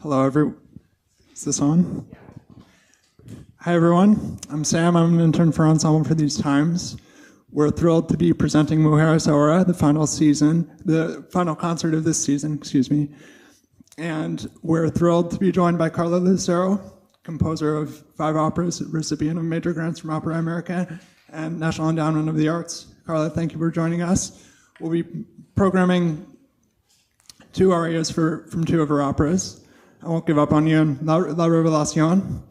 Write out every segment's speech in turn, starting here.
Hello, is this on? Hi, everyone. I'm Sam. I'm an intern for Ensemble for These Times. We're thrilled to be presenting Mujeres Ahora, the final concert of this season, And we're thrilled to be joined by Carla Lucero, composer of 5 operas, recipient of major grants from Opera America and National Endowment of the Arts. Carla, thank you for joining us. We'll be programming 2 arias from 2 of her operas. I Won't Give Up on You and La Revelación.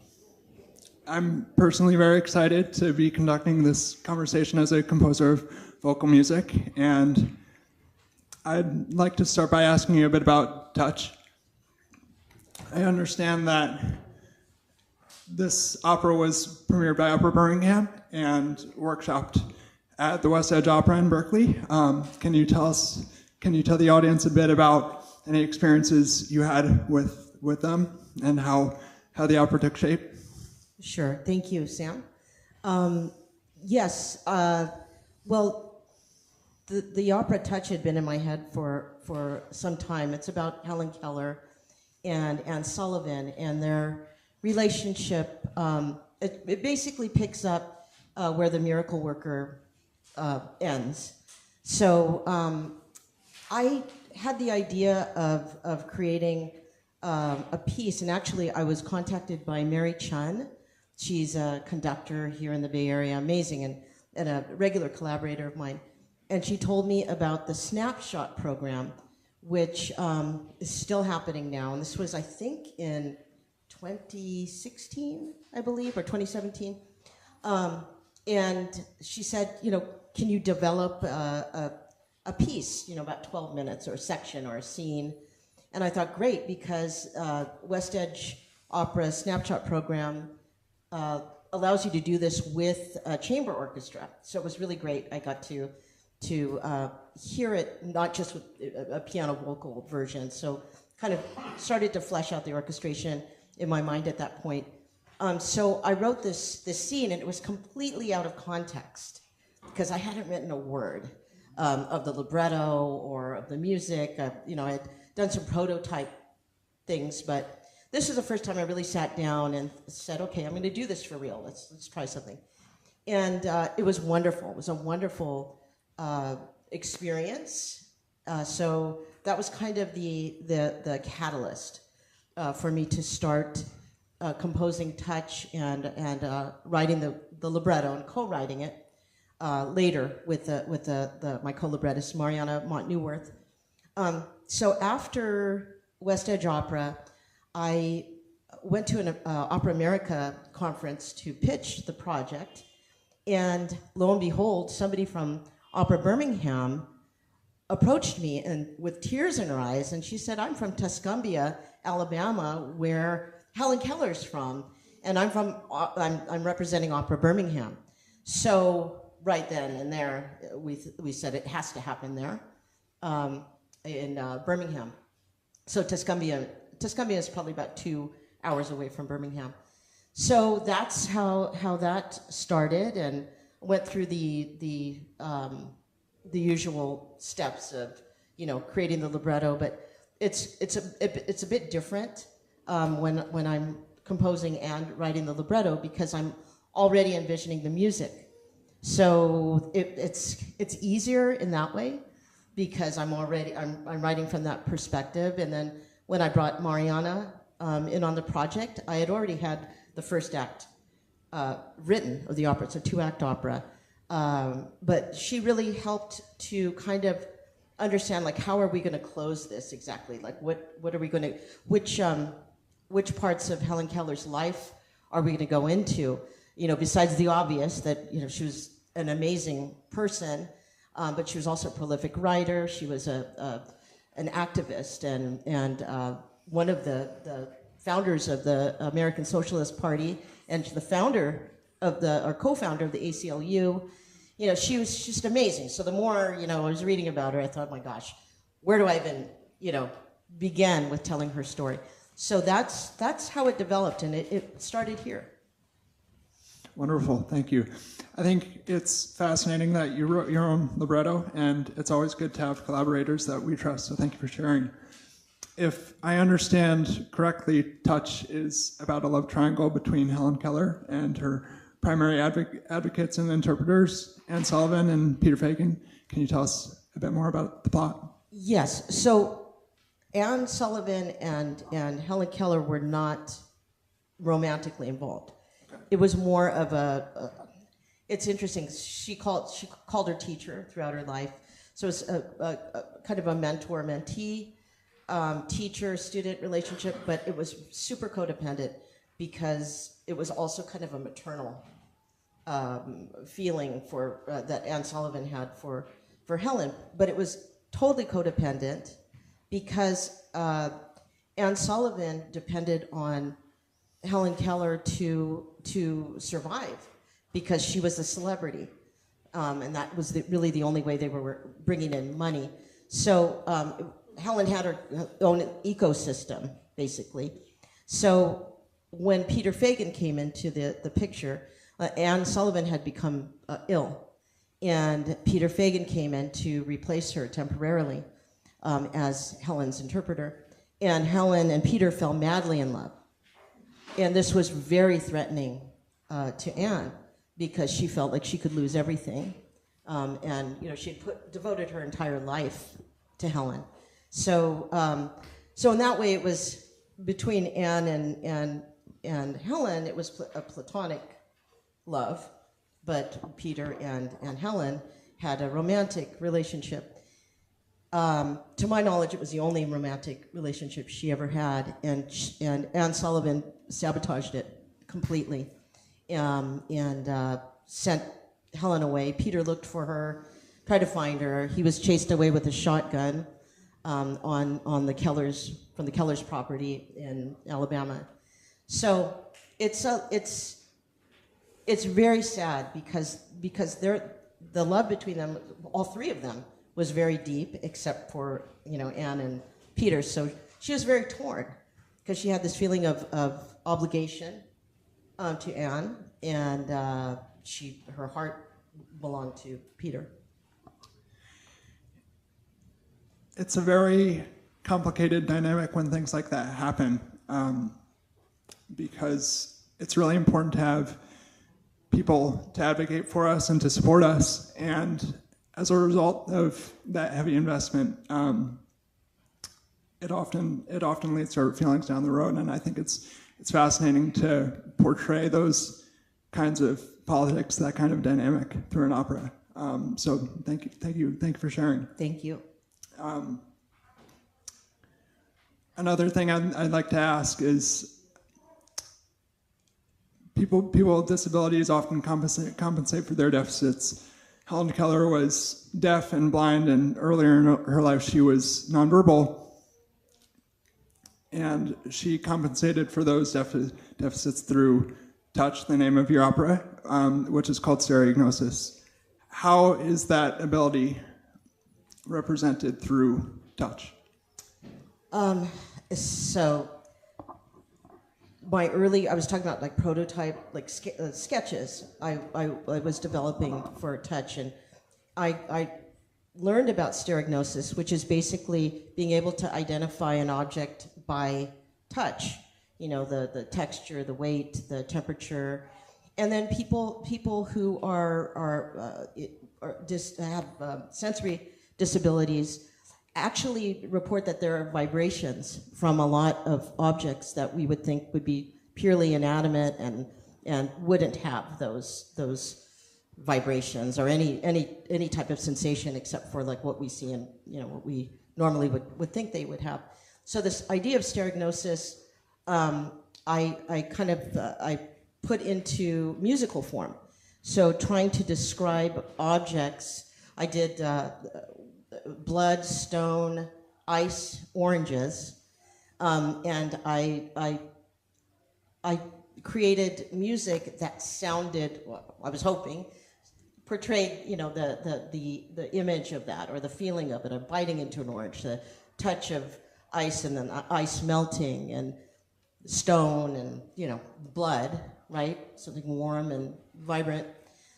I'm personally very excited to be conducting this conversation as a composer of vocal music, and I'd like to start by asking you a bit about touch. I understand that this opera was premiered by Opera Birmingham and workshopped at the West Edge Opera in Berkeley. Can you tell the audience a bit about any experiences you had with them and how the opera took shape? Sure. Thank you, Sam. Yes. Well, the opera Touch had been in my head for some time. It's about Helen Keller and Anne Sullivan and their relationship. It basically picks up where The Miracle Worker ends. So I had the idea of creating a piece, and actually I was contacted by Mary Chun. She's a conductor here in the Bay Area, amazing, and a regular collaborator of mine. And she told me about the Snapshot program, which is still happening now. And this was, I think, in 2016, I believe, or 2017. And she said, can you develop a piece, about 12 minutes, or a section, or a scene? And I thought, great, because West Edge Opera Snapshot program allows you to do this with a chamber orchestra. So it was really great. I got to hear it, not just with a piano vocal version. So kind of started to flesh out the orchestration in my mind at that point. So I wrote this scene, and it was completely out of context because I hadn't written a word of the libretto or of the music. I had done some prototype things, but this is the first time I really sat down and said, okay, I'm going to do this for real. Let's try something. And it was wonderful. It was a wonderful experience. So that was kind of the catalyst for me to start composing Touch and writing the libretto and co-writing it later with my co-librettist, Mariana Montnewworth. So after West Edge Opera, I went to an Opera America conference to pitch the project, and lo and behold, somebody from Opera Birmingham approached me and with tears in her eyes, and she said, I'm from Tuscumbia, Alabama, where Helen Keller's from, and I'm representing Opera Birmingham. So right then and there, we said it has to happen there in Birmingham. So Tuscumbia is probably about 2 hours away from Birmingham. So that's how that started, and went through the usual steps of creating the libretto. But it's a bit different when I'm composing and writing the libretto, because I'm already envisioning the music. So it's easier in that way, because I'm writing from that perspective. And then when I brought Mariana in on the project, I had already had the first act written of the opera. It's a 2-act opera. But she really helped to kind of understand, how are we going to close this exactly? What are we going to, which parts of Helen Keller's life are we going to go into? Besides the obvious that, she was an amazing person, but she was also a prolific writer. She was an activist and one of the founders of the American Socialist Party, and the founder or co-founder of the ACLU. She was just amazing. So the more, I was reading about her, I thought, my gosh, where do I even, begin with telling her story? So that's how it developed, and it started here. Wonderful, thank you. I think it's fascinating that you wrote your own libretto, and it's always good to have collaborators that we trust, so thank you for sharing. if I understand correctly, Touch is about a love triangle between Helen Keller and her primary advocates and interpreters, Anne Sullivan and Peter Fagan. Can you tell us a bit more about the plot? Yes. So Anne Sullivan and Helen Keller were not romantically involved. Okay. It was more of it's interesting. She called her teacher throughout her life. So it's a kind of a mentor-mentee, teacher-student relationship, but it was super codependent because it was also kind of a maternal feeling for that Anne Sullivan had for Helen. But it was totally codependent because Anne Sullivan depended on Helen Keller to survive because she was a celebrity. And that was really the only way they were bringing in money. So Helen had her own ecosystem, basically. So when Peter Fagan came into the picture, Anne Sullivan had become ill. And Peter Fagan came in to replace her temporarily as Helen's interpreter. And Helen and Peter fell madly in love. And this was very threatening to Anne, because she felt like she could lose everything. And she had devoted her entire life to Helen. So in that way, it was between Anne and Helen, it was a platonic love, but Peter and Helen had a romantic relationship. To my knowledge, it was the only romantic relationship she ever had, and Anne Sullivan sabotaged it completely. And sent Helen away. Peter looked for her, tried to find her. He was chased away with a shotgun on the from the Kellers' property in Alabama. So it's very sad because the love between them, all three of them, was very deep, except for Anne and Peter. So she was very torn because she had this feeling of obligation to Anne, and her heart belonged to Peter. It's a very complicated dynamic when things like that happen, because it's really important to have people to advocate for us and to support us, and as a result of that heavy investment, it often leads to hurt feelings down the road, and I think it's fascinating to portray those kinds of politics, that kind of dynamic through an opera. So thank you for sharing. Thank you. Another thing I'd like to ask is, people with disabilities often compensate for their deficits. Helen Keller was deaf and blind, and earlier in her life she was nonverbal. And she compensated for those deficits through Touch, the name of your opera, which is called Stereognosis. How is that ability represented through Touch? So I was talking about like prototype, like sketches I was developing for Touch, and I learned about stereognosis, which is basically being able to identify an object by touch. The texture, the weight, the temperature, and then people who have sensory disabilities actually report that there are vibrations from a lot of objects that we would think would be purely inanimate and wouldn't have those vibrations or any type of sensation except for like what we see and what we normally would think they would have. So this idea of stereognosis, I put into musical form. So trying to describe objects, I did blood, stone, ice, oranges, and I created music that sounded, well, I was hoping, portrayed the image of that or the feeling of it, of biting into an orange, the touch of ice and then ice melting and stone and blood, right? Something warm and vibrant.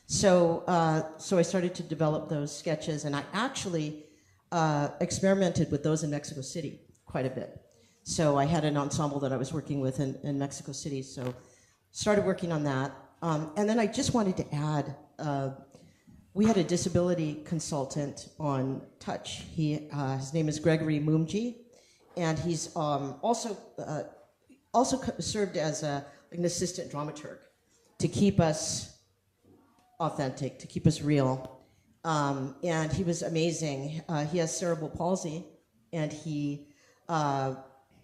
So I started to develop those sketches, and I actually experimented with those in Mexico City quite a bit. So I had an ensemble that I was working with in Mexico City. So started working on that. And then I just wanted to add, we had a disability consultant on Touch. His name is Gregory Mumji, and he's also served as an assistant dramaturg to keep us authentic, to keep us real. And he was amazing. He has cerebral palsy, and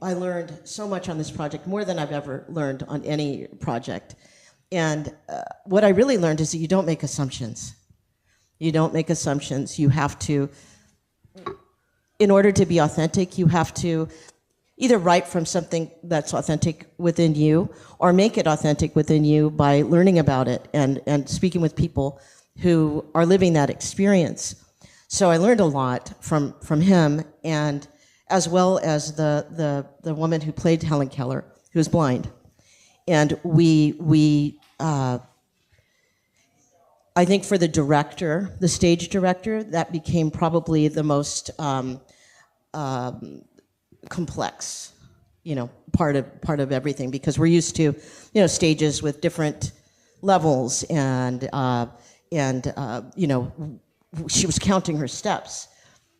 I learned so much on this project, more than I've ever learned on any project. And what I really learned is that you don't make assumptions. You don't make assumptions. You have to, in order to be authentic, you have to either write from something that's authentic within you or make it authentic within you by learning about it and speaking with people who are living that experience. So I learned a lot from him, and as well as the woman who played Helen Keller, who was blind. And I think for the director, the stage director, that became probably the most complex, part of everything, because we're used to, stages with different levels, and she was counting her steps,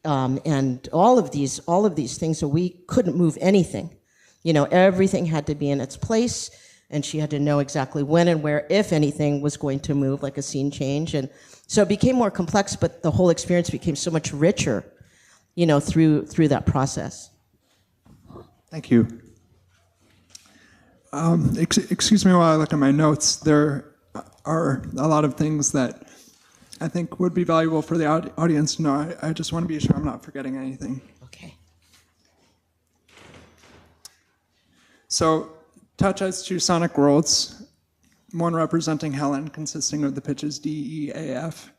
and all of these things. So we couldn't move anything, everything had to be in its place. And she had to know exactly when and where, if anything, was going to move, like a scene change. And so it became more complex, but the whole experience became so much richer, through that process. Thank you. Excuse me while I look at my notes. There are a lot of things that I think would be valuable for the audience to know. I just want to be sure I'm not forgetting anything. Okay. So, Touch has two sonic worlds, one representing Helen, consisting of the pitches D, E, A, F,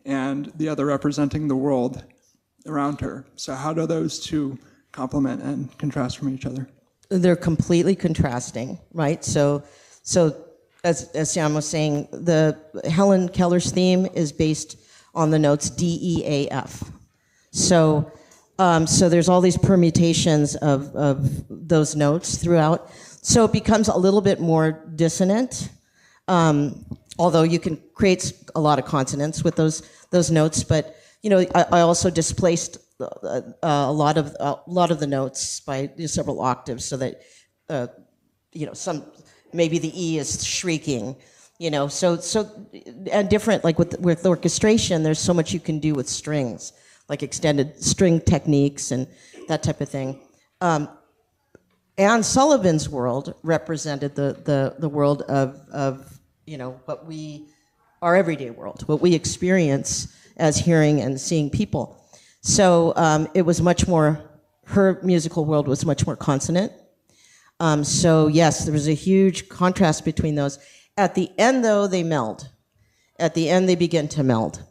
and the other representing the world around her. So how do those two complement and contrast from each other? They're completely contrasting, right? So as Sam was saying, the Helen Keller's theme is based on the notes D, E, A, F. So there's all these permutations of those notes throughout. So it becomes a little bit more dissonant, although you can create a lot of consonants with those notes. But I also displaced a lot of the notes by several octaves, so that some, maybe the E is shrieking, So and different, like with orchestration, there's so much you can do with strings, like extended string techniques and that type of thing. Anne Sullivan's world represented the world of what our everyday world, what we experience as hearing and seeing people. So it was much more, her musical world was much more consonant. So yes, there was a huge contrast between those. At the end, though, they meld. At the end, they begin to meld,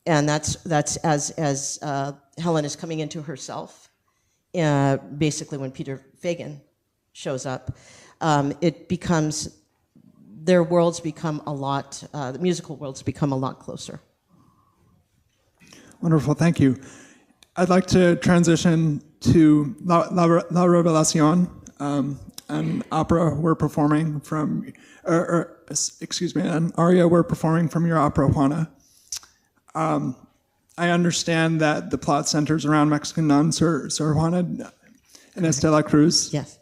and that's as Helen is coming into herself. Basically, when Peter Fagan shows up, their worlds become a lot, the musical worlds become a lot closer. Wonderful, thank you. I'd like to transition to La Revelación, an opera we're performing from, an aria we're performing from your opera, Juana. I understand that the plot centers around Mexican nun, Sor Juana Inés de la Cruz. Yes.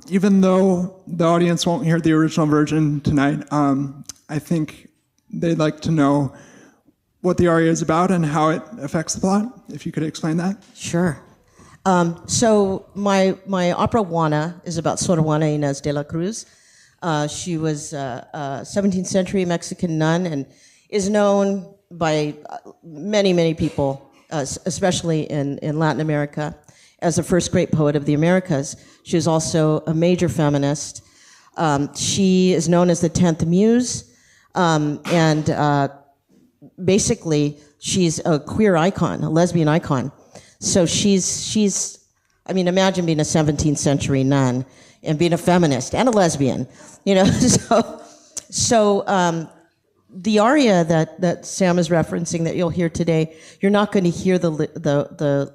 Even though the audience won't hear the original version tonight, I think they'd like to know what the aria is about and how it affects the plot. If you could explain that. Sure. So my opera Juana is about Sor Juana Inés de la Cruz. She was a 17th century Mexican nun and is known by many, many people, especially in Latin America, as the first great poet of the Americas. She was also a major feminist. She is known as the 10th Muse, and basically she's a queer icon, a lesbian icon. So she's imagine being a 17th century nun and being a feminist and a lesbian, So the aria that Sam is referencing that you'll hear today, you're not going to hear the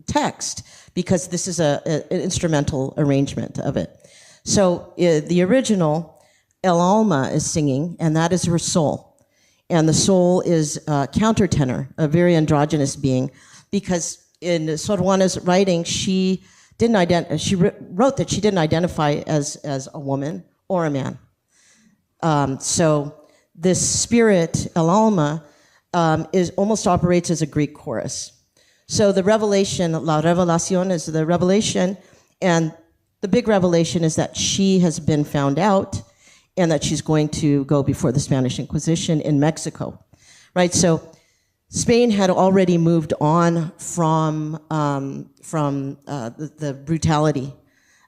text because this is an instrumental arrangement of it. So the original, El Alma is singing, and that is her soul. And the soul is a countertenor, a very androgynous being, because in Sor Juana's writing, she wrote that she didn't identify as a woman or a man. So this spirit, El Alma, almost operates as a Greek chorus. So the revelation, la revelación, is the revelation, and the big revelation is that she has been found out and that she's going to go before the Spanish Inquisition in Mexico, right? So Spain had already moved on from the brutality,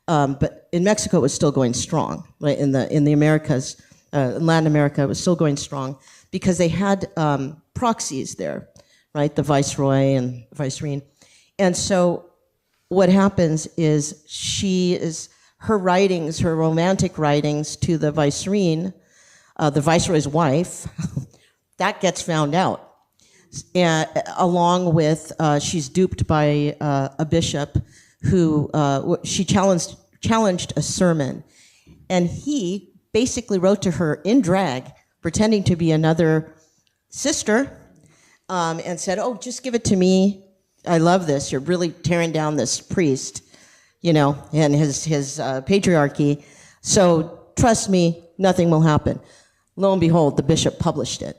but in Mexico it was still going strong, right? In the Americas, in Latin America, it was still going strong because they had proxies there, right? The viceroy and vicereine. And so what happens is her writings, her romantic writings to the viceroy, the viceroy's wife, that gets found out. And along with, she's duped by a bishop who, she challenged a sermon. And he basically wrote to her in drag, pretending to be another sister, and said, oh, just give it to me. I love this. You're really tearing down this priest, and his patriarchy. So trust me, nothing will happen. Lo and behold, the bishop published it.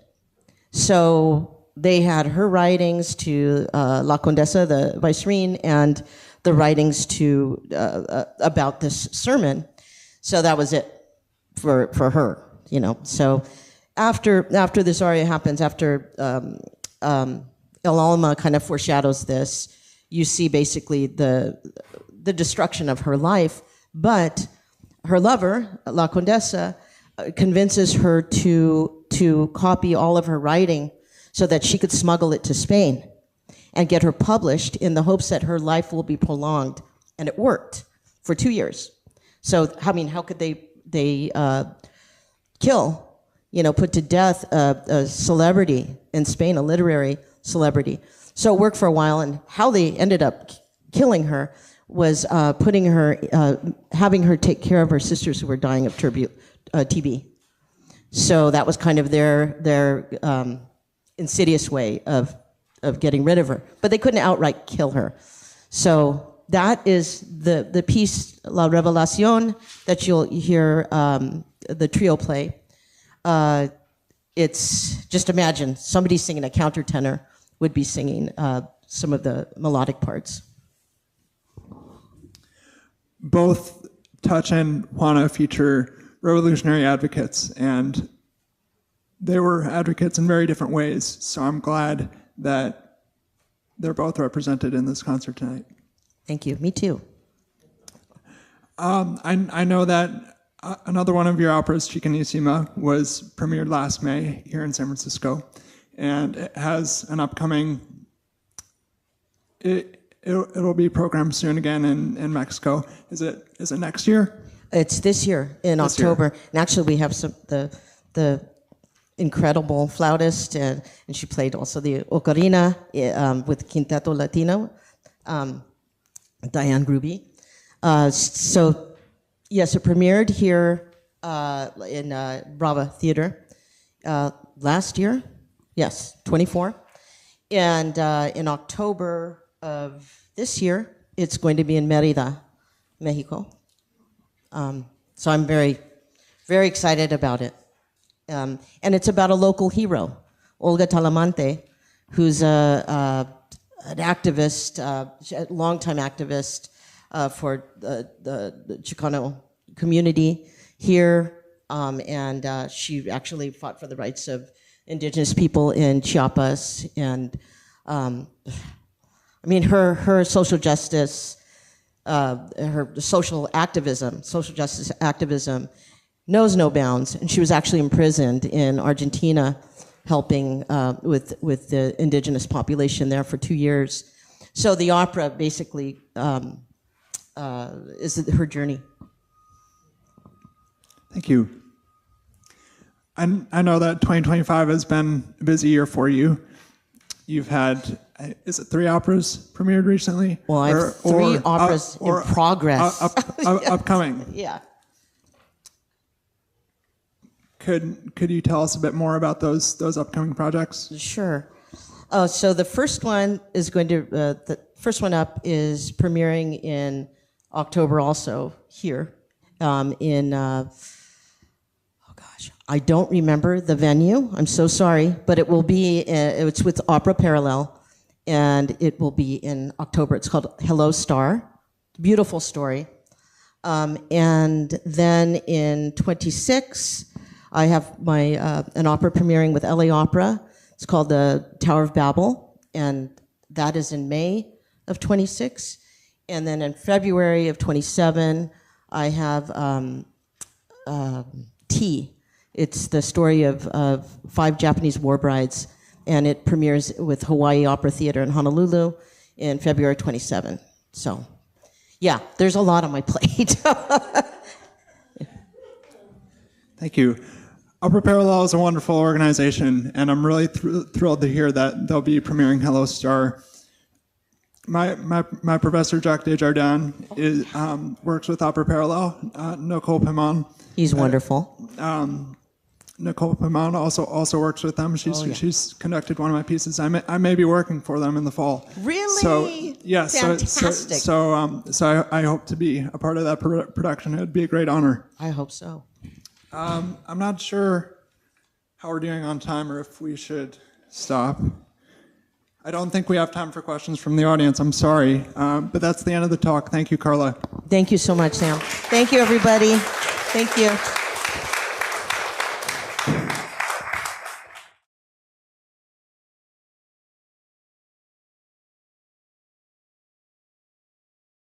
So they had her writings to La Condesa, the vicereine, and the writings to about this sermon. So that was it for her, So after this aria happens, after El Alma kind of foreshadows this, you see basically the destruction of her life, but her lover, La Condesa, convinces her to copy all of her writing so that she could smuggle it to Spain and get her published in the hopes that her life will be prolonged. And it worked for 2 years. So, how could they kill, put to death a celebrity in Spain, a literary celebrity? So it worked for a while, and how they ended up killing her was having her take care of her sisters who were dying of TB. So that was kind of their insidious way of getting rid of her. But they couldn't outright kill her. So that is the piece, La Revelación, that you'll hear the trio play. It's, just imagine, somebody singing a countertenor would be singing some of the melodic parts. Both Touch and Juana feature revolutionary advocates, and they were advocates in very different ways. So I'm glad that they're both represented in this concert tonight. Thank you. Me too. I know that another one of your operas, Chicanissima, was premiered last May here in San Francisco, and it has an upcoming. It'll be programmed soon again in Mexico. Is it next year? It's this year in October. And actually, we have the incredible flautist, and she played also the ocarina with Quinteto Latino, Diane Gruby. So, yes, it premiered here in Brava Theater last year. Yes, 24. And in October of this year, it's going to be in Mérida, Mexico. So I'm very, very excited about it. And it's about a local hero, Olga Talamante, who's an activist, a longtime activist for the Chicano community here. And she actually fought for the rights of indigenous people in Chiapas. And her social justice, her social justice activism knows no bounds. And she was actually imprisoned in Argentina, helping with the indigenous population there for 2 years. So the opera basically is her journey. Thank you. I know that 2025 has been a busy year for you. You've had is it 3 operas premiered recently? Well, I have 3 operas in progress. Upcoming. Yeah. Could you tell us a bit more about those upcoming projects? Sure. So the first one is the first one up is premiering in October also here I don't remember the venue. I'm so sorry, but it will be. It's with Opera Parallel, and it will be in October. It's called Hello Star. Beautiful story. And then in 26, I have my an opera premiering with LA Opera. It's called The Tower of Babel, and that is in May of 26. And then in February of 27, I have Tea. It's the story of 5 Japanese war brides, and it premieres with Hawaii Opera Theater in Honolulu in February 27. So, yeah, there's a lot on my plate. Thank you. Opera Parallel is a wonderful organization, and I'm really thrilled to hear that they'll be premiering Hello Star. My professor, Jacques Desjardins, works with Opera Parallel. Nicole Pimon. He's wonderful. Nicole Pimon also works with them. She's conducted one of my pieces. I may be working for them in the fall. Really? So yes. Fantastic. So I hope to be a part of that production. It would be a great honor. I hope so. I'm not sure how we're doing on time or if we should stop. I don't think we have time for questions from the audience. I'm sorry. But that's the end of the talk. Thank you, Carla. Thank you so much, Sam. Thank you, everybody. Thank you.